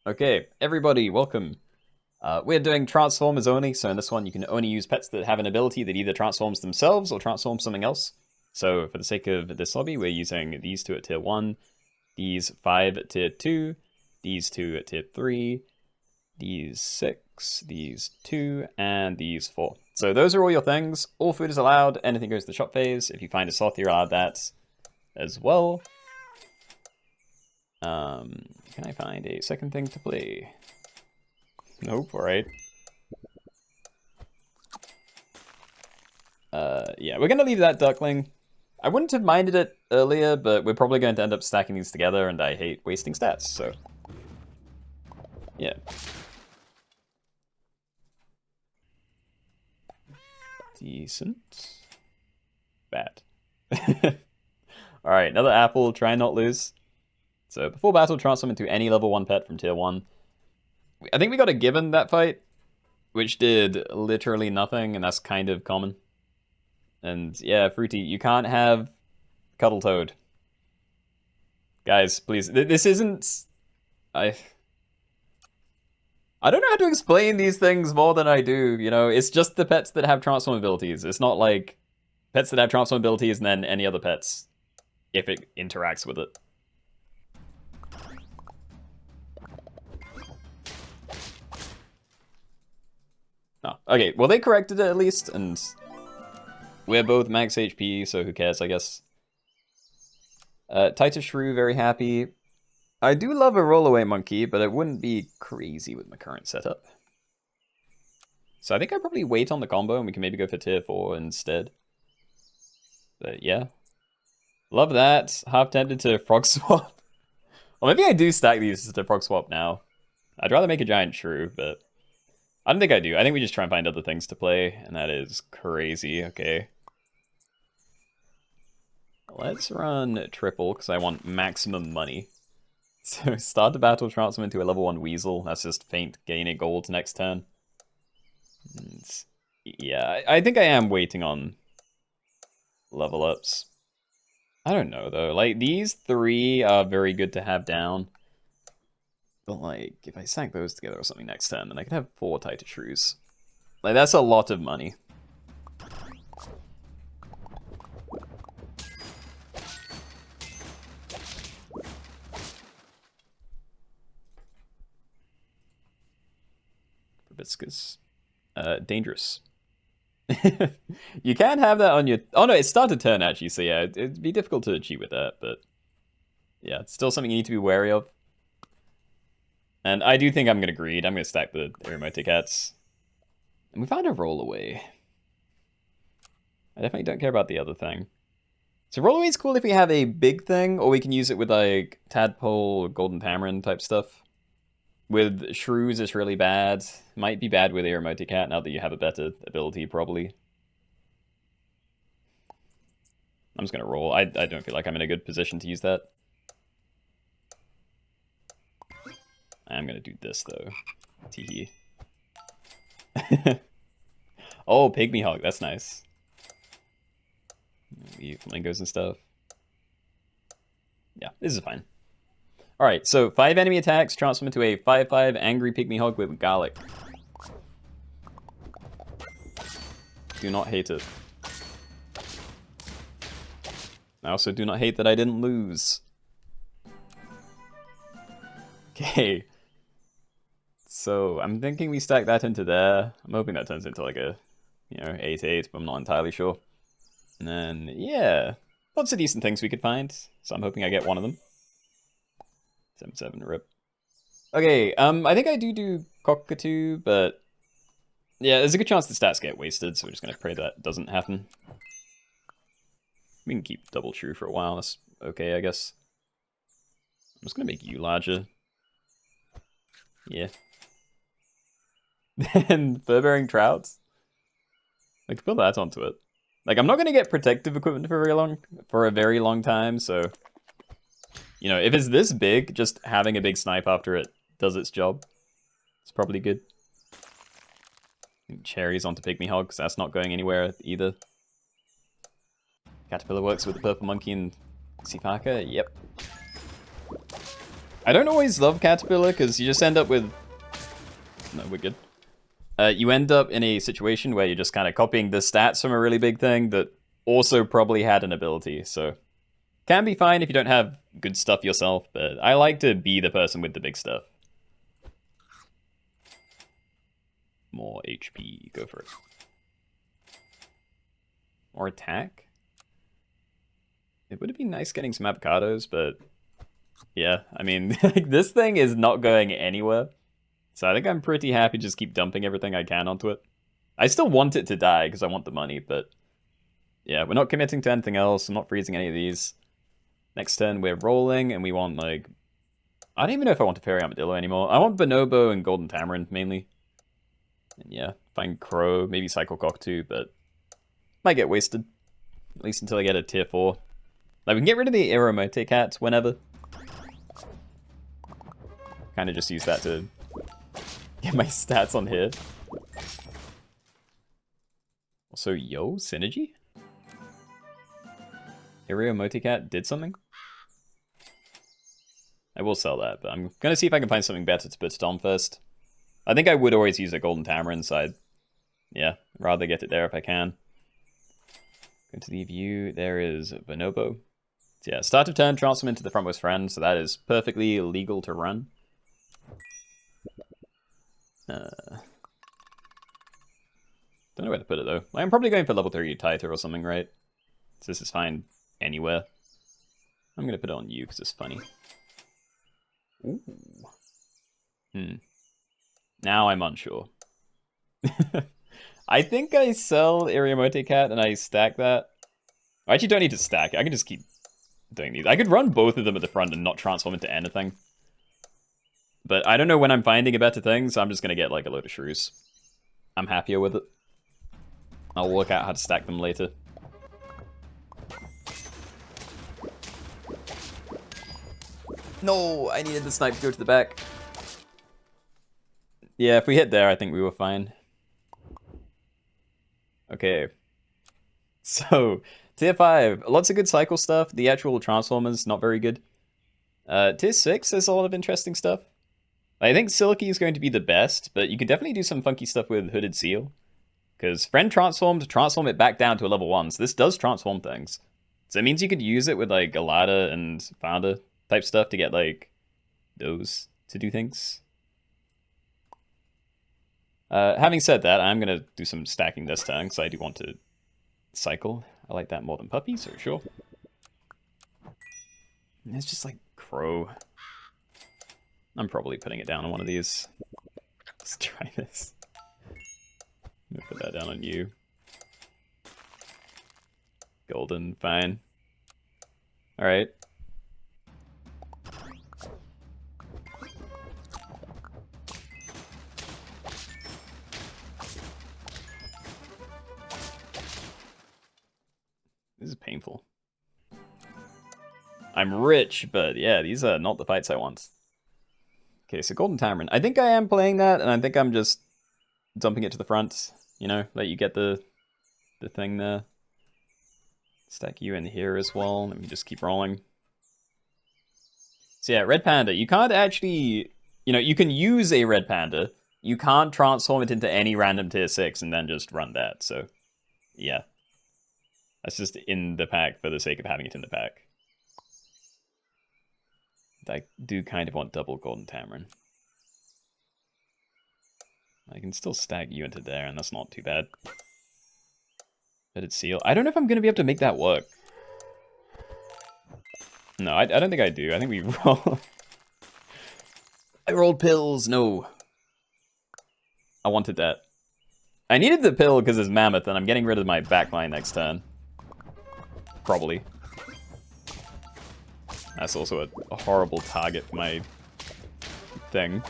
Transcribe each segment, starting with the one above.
Okay, everybody, welcome. We're doing Transformers only, so in this one you can only use pets that have an ability that either transforms themselves or transforms something else. So for the sake of this lobby, we're using these two at tier 1, these 5 at tier 2, these 2 at tier 3, these 6, these 2, and these 4. So those are all your things. All food is allowed, anything goes to the shop phase. If you find a sloth, you're allowed that as well. Can I find a second thing to play? Nope, alright. Yeah, we're gonna leave that duckling. I wouldn't have minded it earlier, but we're probably going to end up stacking these together, and I hate wasting stats, so... yeah. Decent. Bad. Alright, another apple, try and not lose. So before battle, transform into any level 1 pet from tier 1. I think we got a given that fight, which did literally nothing, and that's kind of common. And yeah, Fruity, you can't have Cuddle Toad. Guys, please, this isn't... I don't know how to explain these things more than I do, you know? It's just the pets that have transform abilities. It's not like pets that have transform abilities and then any other pets, if it interacts with it. Oh, okay, well they corrected it at least, and we're both max HP, so who cares, I guess. Titus Shrew, very happy. I do love a rollaway monkey, but it wouldn't be crazy with my current setup. So I think I'd probably wait on the combo, and we can maybe go for tier 4 instead. But yeah. Love that. Half tempted to frog swap. Or maybe I do stack these to frog swap now. I'd rather make a giant shrew, but... I don't think I do. I think we just try and find other things to play, and that is crazy. Okay. Let's run triple, because I want maximum money. So start the battle, transform into a level 1 weasel. That's just faint, gain a gold next turn. And yeah, I think I am waiting on level ups. I don't know, though. Like, these 3 are very good to have down. But, like, if I sank those together or something next turn, then I could have 4 Titus Shrews. Like, that's a lot of money. Probiscus. Dangerous. You can have that on your... oh no, it started turn actually, so yeah, it'd be difficult to achieve with that, but... yeah, it's still something you need to be wary of. And I do think I'm going to greed. I'm going to stack the Aromatic Cats. And we found a rollaway. I definitely don't care about the other thing. So rollaway is cool if we have a big thing, or we can use it with like Tadpole, Golden Tamarin type stuff. With Shrews, it's really bad. Might be bad with Aromatic Cat now that you have a better ability, probably. I'm just going to roll. I don't feel like I'm in a good position to use that. I'm going to do this, though. Teehee. Oh, Pygmy Hog. That's nice. Flamingos and stuff. Yeah, this is fine. Alright, so 5 enemy attacks, transform into a 5/5 angry Pygmy Hog with garlic. Do not hate it. I also do not hate that I didn't lose. Okay. So, I'm thinking we stack that into there. I'm hoping that turns into like a, 8/8, but I'm not entirely sure. And then, yeah, lots of decent things we could find. So I'm hoping I get one of them. 7/7 rip. Okay, I think I do Cockatoo, but yeah, there's a good chance the stats get wasted, so we're just gonna pray that doesn't happen. We can keep double true for a while, that's okay, I guess. I'm just gonna make you larger. Yeah. Then fur-bearing trouts. I could put that onto it. Like, I'm not gonna get protective equipment for a very long time, so if it's this big, just having a big snipe after it does its job. It's probably good. Cherries onto Pygmy Hog, because that's not going anywhere either. Caterpillar works with the purple monkey and Sifaka, yep. I don't always love Caterpillar, because you just end up with... No, we're good. You end up in a situation where you're just kind of copying the stats from a really big thing that also probably had an ability, so... Can be fine if you don't have good stuff yourself, but I like to be the person with the big stuff. More HP, go for it. Or attack? It would have been nice getting some avocados, but... Yeah, I mean, this thing is not going anywhere. So I think I'm pretty happy to just keep dumping everything I can onto it. I still want it to die, because I want the money, but... Yeah, we're not committing to anything else, I'm not freezing any of these. Next turn, we're rolling, and we want, like... I don't even know if I want a Fairy Armadillo anymore. I want Bonobo and Golden Tamarind, mainly. And yeah, find Crow, maybe Cycle Cockatoo, but... Might get wasted. At least until I get a tier 4. Like, we can get rid of the Aeromote Cat whenever. Kind of just use that to get my stats on here. Also, yo, Synergy? Aeromote Cat did something? I will sell that, but I'm going to see if I can find something better to put it on first. I think I would always use a Golden Tamarind, so I'd, yeah, rather get it there if I can. Go to the view, there is Bonobo. So yeah, start of turn, transform into the frontmost friend, so that is perfectly legal to run. Don't know where to put it though. I'm probably going for level 3 Tighter or something, right? So this is fine anywhere. I'm going to put it on you because it's funny. Ooh. Now I'm unsure. I think I sell Aeromote Cat and I stack that. I actually don't need to stack it. I can just keep doing these. I could run both of them at the front and not transform into anything. But I don't know when I'm finding a better thing, so I'm just going to get like a load of shrews. I'm happier with it. I'll work out how to stack them later. No, I needed the snipe to go to the back. Yeah, if we hit there, I think we were fine. Okay. So, tier 5. Lots of good cycle stuff. The actual Transformers, not very good. Tier 6, there's a lot of interesting stuff. I think Silky is going to be the best, but you can definitely do some funky stuff with Hooded Seal. Because Friend transformed, transform it back down to a level 1, so this does transform things. So it means you could use it with, like, Alada and Founder type stuff to get, like, those to do things. Having said that, I'm going to do some stacking this turn, because I do want to cycle. I like that more than Puppy, so sure. And it's just like Crow. I'm probably putting it down on one of these. Let's try this. I'm going to put that down on you. Golden, fine. Alright. This is painful. I'm rich, but yeah, these are not the fights I want. Okay, so Golden Tamarind. I think I am playing that, and I think I'm just dumping it to the front. You know, let you get the thing there. Stack you in here as well. Let me just keep rolling. So yeah, Red Panda. You can't actually... You know, you can use a Red Panda. You can't transform it into any random tier 6 and then just run that. So, yeah. That's just in the pack for the sake of having it in the pack. I do kind of want double Golden Tamarind. I can still stack you into there, and that's not too bad. Hooded Seal. I don't know if I'm going to be able to make that work. No, I don't think I do. I think we roll... I rolled pills. No. I wanted that. I needed the pill because it's Mammoth, and I'm getting rid of my backline next turn. Probably. That's also a horrible target for my thing.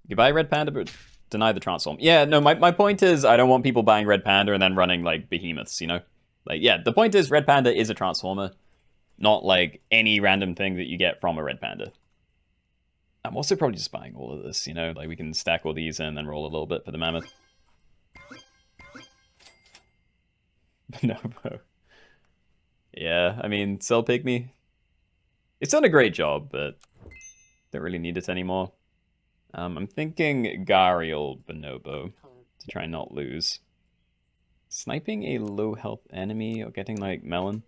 You buy Red Panda, but deny the transform. Yeah, no, my point is I don't want people buying Red Panda and then running, like, behemoths, you know? Like, yeah, the point is Red Panda is a transformer, not, like, any random thing that you get from a Red Panda. I'm also probably just buying all of this, you know? Like, we can stack all these and then roll a little bit for the Mammoth. No, bro. Yeah, I mean, sell Pygmy. It's done a great job, but don't really need it anymore. I'm thinking Gariel Bonobo to try and not lose. Sniping a low health enemy or getting like Melon.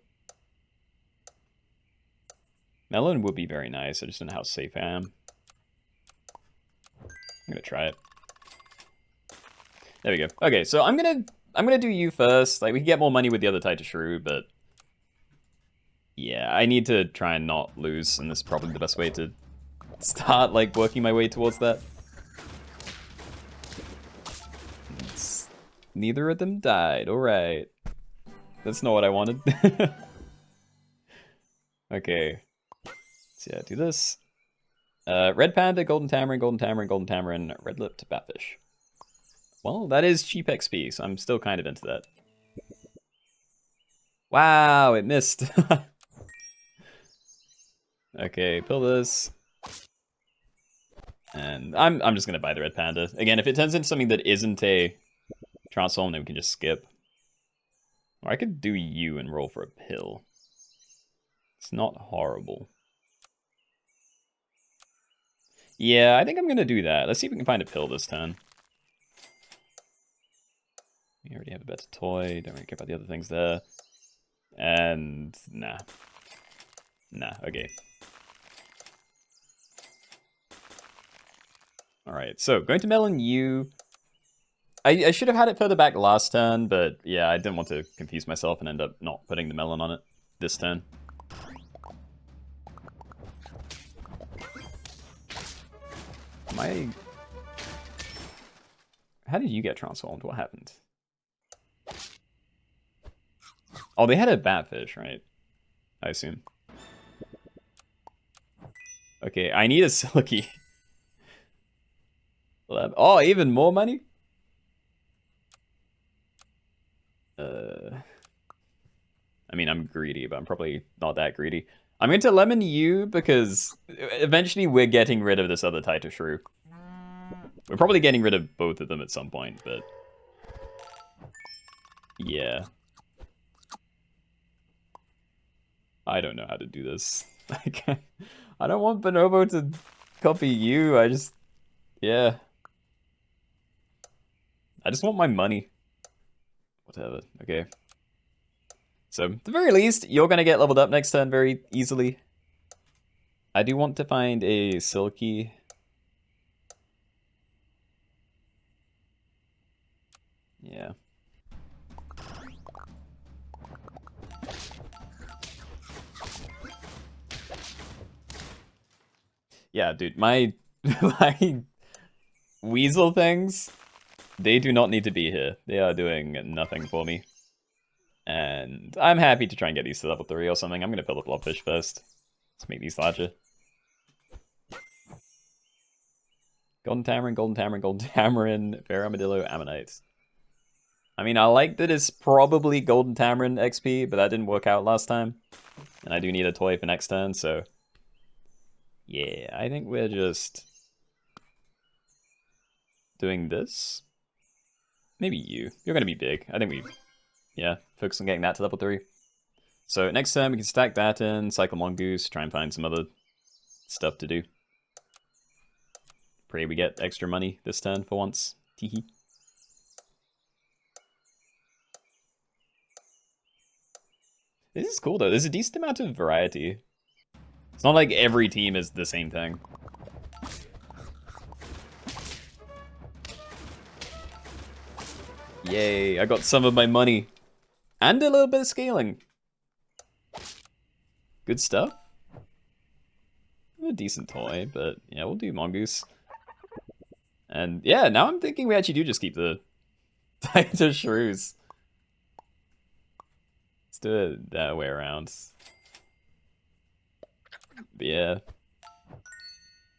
Melon would be very nice. I just don't know how safe I am. I'm gonna try it. There we go. Okay, so I'm gonna do you first. Like we can get more money with the other Titus Shrew, but yeah, I need to try and not lose, and this is probably the best way to start like working my way towards that. Neither of them died. All right, that's not what I wanted. Okay, so yeah, do this. Red Panda, Golden Tamarin, Golden Tamarin, Golden Tamarin, Red Lipped Batfish. Well, that is cheap XP, so I'm still kind of into that. Wow, it missed. Okay, pill this. And I'm just gonna buy the Red Panda. Again, if it turns into something that isn't a transform, then we can just skip. Or I could do you and roll for a pill. It's not horrible. Yeah, I think I'm gonna do that. Let's see if we can find a pill this turn. We already have a better toy. Don't really care about the other things there. And nah. Nah, okay. Alright, so going to Melon U. I should have had it further back last turn, but yeah, I didn't want to confuse myself and end up not putting the Melon on it this turn. How did you get transformed? What happened? Oh, they had a Batfish, right? I assume. Okay, I need a Silky. Oh, even more money? I mean, I'm greedy, but I'm probably not that greedy. I'm going to Lemon U because eventually we're getting rid of this other Titus Shrew. We're probably getting rid of both of them at some point, but yeah. I don't know how to do this. I don't want Bonobo to copy you. Yeah. I just want my money. Whatever, okay. So, at the very least, you're gonna get leveled up next turn very easily. I do want to find a Silky. Yeah. Yeah, dude, my weasel things, they do not need to be here. They are doing nothing for me. And I'm happy to try and get these to level 3 or something. I'm going to build a blobfish first. Let's make these larger. Golden Tamarin, Golden Tamarin, Golden Tamarin, Fair Armadillo, Ammonite. I mean, I like that it's probably Golden Tamarin XP, but that didn't work out last time. And I do need a toy for next turn, so... yeah, I think we're just... doing this? Maybe you. You're going to be big. I think we... yeah, focus on getting that to level 3. So next turn we can stack that in, cycle Mongoose, try and find some other stuff to do. Pray we get extra money this turn for once. Teehee. This is cool though, there's a decent amount of variety. It's not like every team is the same thing. Yay, I got some of my money. And a little bit of scaling. Good stuff. A decent toy, but yeah, we'll do Mongoose. And yeah, now I'm thinking we actually do just keep the Titus Shrews. Let's do it that way around. But yeah.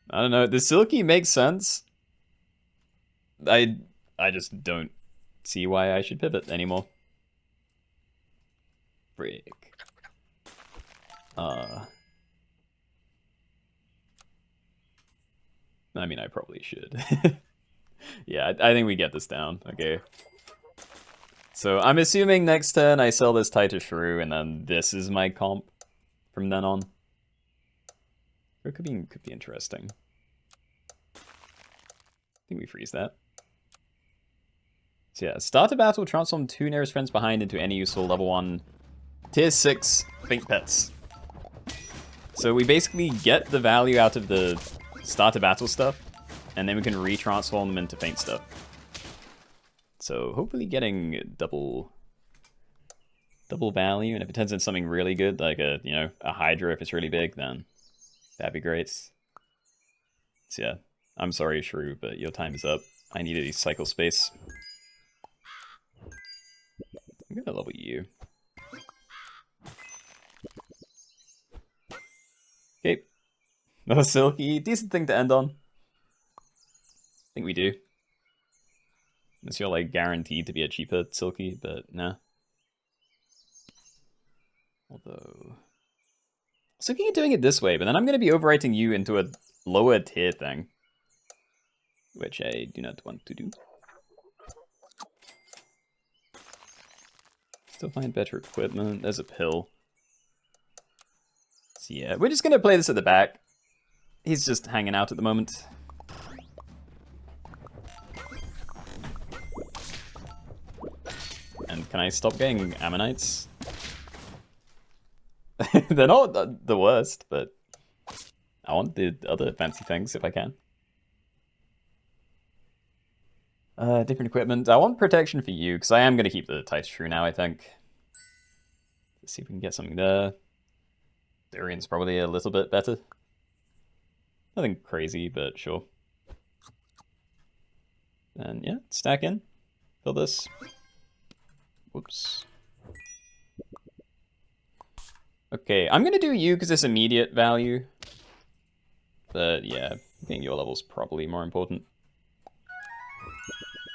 I don't know, the Silky makes sense. I just don't see why I should pivot anymore. Frick. I mean, I probably should. Yeah, I think we get this down. Okay. So I'm assuming next turn I sell this Titus Shrew, and then this is my comp from then on. Or it could be interesting. I think we freeze that. So yeah, start a battle, transform 2 nearest friends behind into any useful level 1 tier 6 Faint Pets. So we basically get the value out of the start a battle stuff, and then we can retransform them into Faint stuff. So hopefully getting double value, and if it turns into something really good, like a Hydra if it's really big, then that'd be great. So yeah, I'm sorry, Shrew, but your time is up. I need a cycle space. I'm gonna level you. Okay. No Silky. Decent thing to end on. I think we do. Unless you're like guaranteed to be a cheaper Silky, but nah. Although... I was looking at doing it this way, but then I'm going to be overwriting you into a lower tier thing. Which I do not want to do. Still find better equipment. There's a pill. So yeah, we're just going to play this at the back. He's just hanging out at the moment. And can I stop getting ammonites? They're not the worst, but I want the other fancy things if I can. Different equipment. I want protection for you, because I am going to keep the Tice Shrew now, I think. Let's see if we can get something there. Durian's probably a little bit better. Nothing crazy, but sure. And yeah, stack in. Fill this. Whoops. Okay, I'm going to do you because it's immediate value. But yeah, getting your level's probably more important.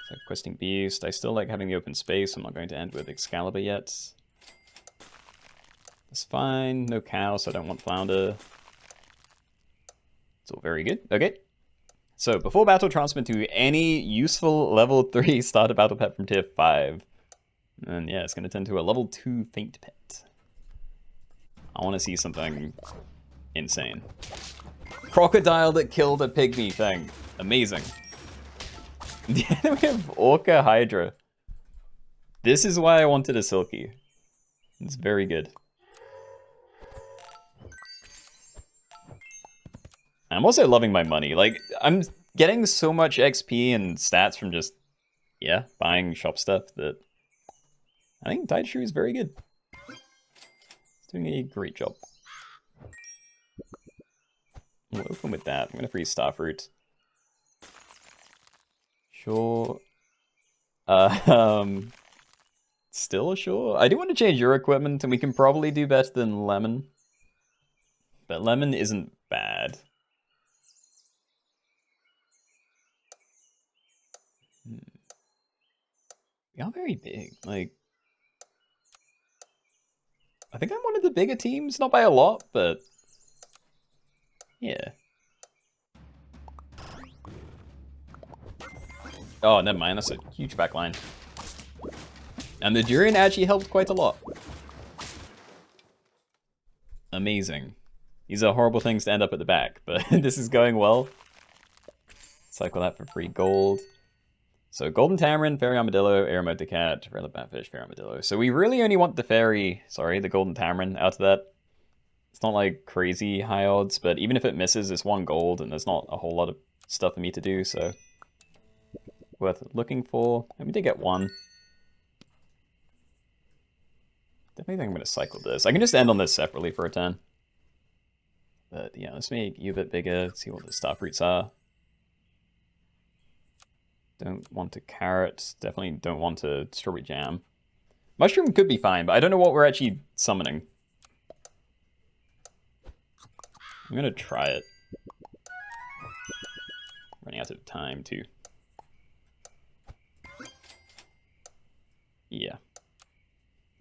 So, questing Beast. I still like having the open space. I'm not going to end with Excalibur yet. That's fine. No cow, so I don't want Flounder. It's all very good. Okay. So, before battle, transfer to any useful level 3 starter battle pet from tier 5. And yeah, it's going to turn to a level 2 Faint Pet. I want to see something insane. Crocodile that killed a pygmy thing. Amazing. Yeah, we have Orca Hydra. This is why I wanted a Silky. It's very good. I'm also loving my money. Like, I'm getting so much XP and stats from just, yeah, buying shop stuff that I think Tide Shrew is very good. It's doing a great job. We'll open with that. I'm going to freeze Starfruit. Sure. Still sure. I do want to change your equipment, and we can probably do better than Lemon. But Lemon isn't bad. We are very big. Like, I think I'm one of the bigger teams, not by a lot, but yeah. Oh, never mind. That's a huge backline. And the Durian actually helped quite a lot. Amazing. These are horrible things to end up at the back, but this is going well. Cycle that for free gold. So Golden Tamarin, Fairy Armadillo, Aeromoticat, Red Batfish, Fairy Armadillo. So we really only want the the Golden Tamarin out of that. It's not like crazy high odds, but even if it misses, it's 1 gold, and there's not a whole lot of stuff for me to do, so worth looking for. And we did get 1. Definitely think I'm going to cycle this. I can just end on this separately for a turn. But yeah, let's make you a bit bigger, see what the Starfruits are. Don't want a carrot. Definitely don't want a strawberry jam. Mushroom could be fine, but I don't know what we're actually summoning. I'm gonna try it. Running out of time, too. Yeah.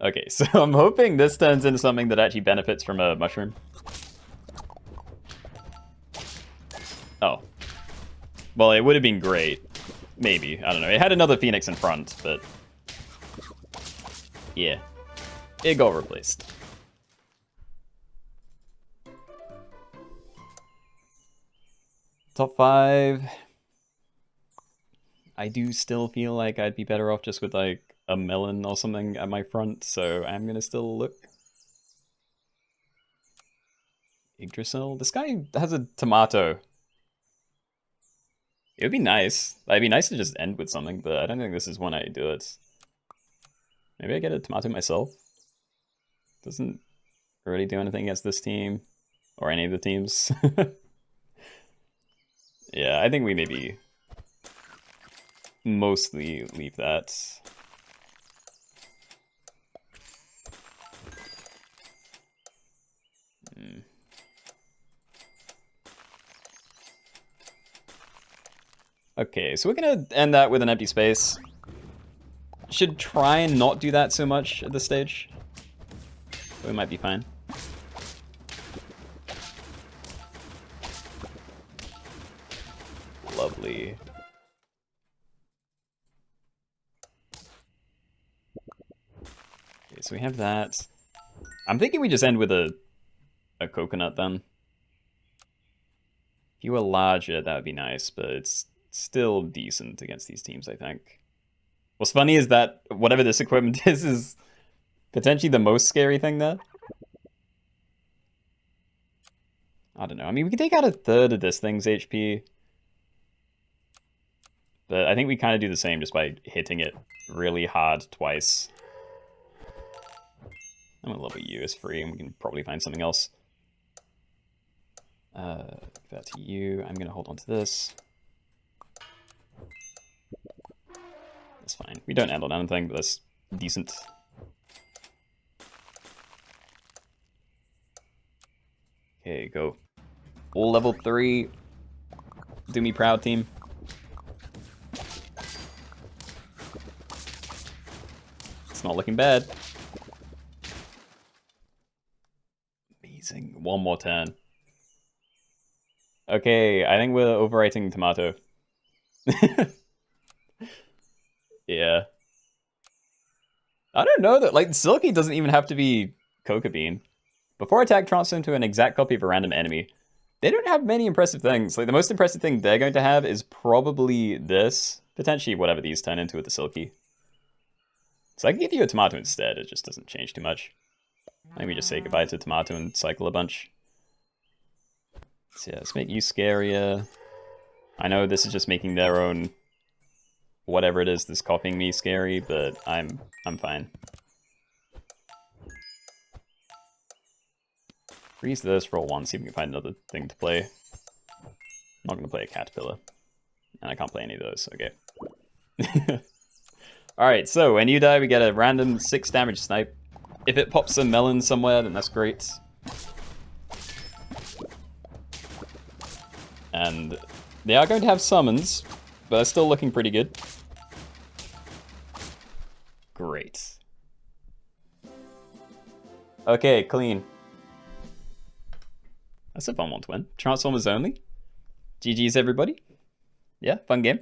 Okay, so I'm hoping this turns into something that actually benefits from a mushroom. Oh. Well, it would have been great. Maybe. I don't know. It had another Phoenix in front, but yeah. It got replaced. Top 5. I do still feel like I'd be better off just with like a melon or something at my front, so I'm gonna still look. Yggdrasil? This guy has a tomato. It would be nice. It'd be nice to just end with something, but I don't think this is one I do it. Maybe I get a tomato myself. Doesn't really do anything against this team. Or any of the teams. Yeah, I think we maybe mostly leave that. Okay, so we're gonna end that with an empty space. Should try and not do that so much at this stage. We might be fine. Lovely. Okay, so we have that. I'm thinking we just end with a coconut then. If you were larger, that would be nice, but it's still decent against these teams, I think. What's funny is that whatever this equipment is potentially the most scary thing there. I don't know. I mean, we can take out a third of this thing's HP. But I think we kind of do the same just by hitting it really hard twice. I'm gonna level you as free, and we can probably find something else. Give that to you. I'm gonna hold on to this. That's fine. We don't end on anything, but that's decent. Okay, go. All level 3. Do me proud, team. It's not looking bad. Amazing. One more turn. Okay, I think we're overwriting tomato. Yeah. I don't know that, like, Silky doesn't even have to be Coca Bean. Before attack transform into an exact copy of a random enemy. They don't have many impressive things. Like, the most impressive thing they're going to have is probably this. Potentially whatever these turn into with the Silky. So I can give you a tomato instead, it just doesn't change too much. Maybe just say goodbye to tomato and cycle a bunch. So yeah, let's make you scarier. I know this is just making their own whatever it is that's copying me scary, but I'm fine. Freeze this, roll one, see if we can find another thing to play. I'm not gonna play a caterpillar. And I can't play any of those, okay. Alright, so when you die, we get a random 6 damage snipe. If it pops a melon somewhere, then that's great. And they are going to have summons, but they're still looking pretty good. Great. Okay, clean. That's a fun one to win. Transformers only. GG's, everybody. Yeah, fun game.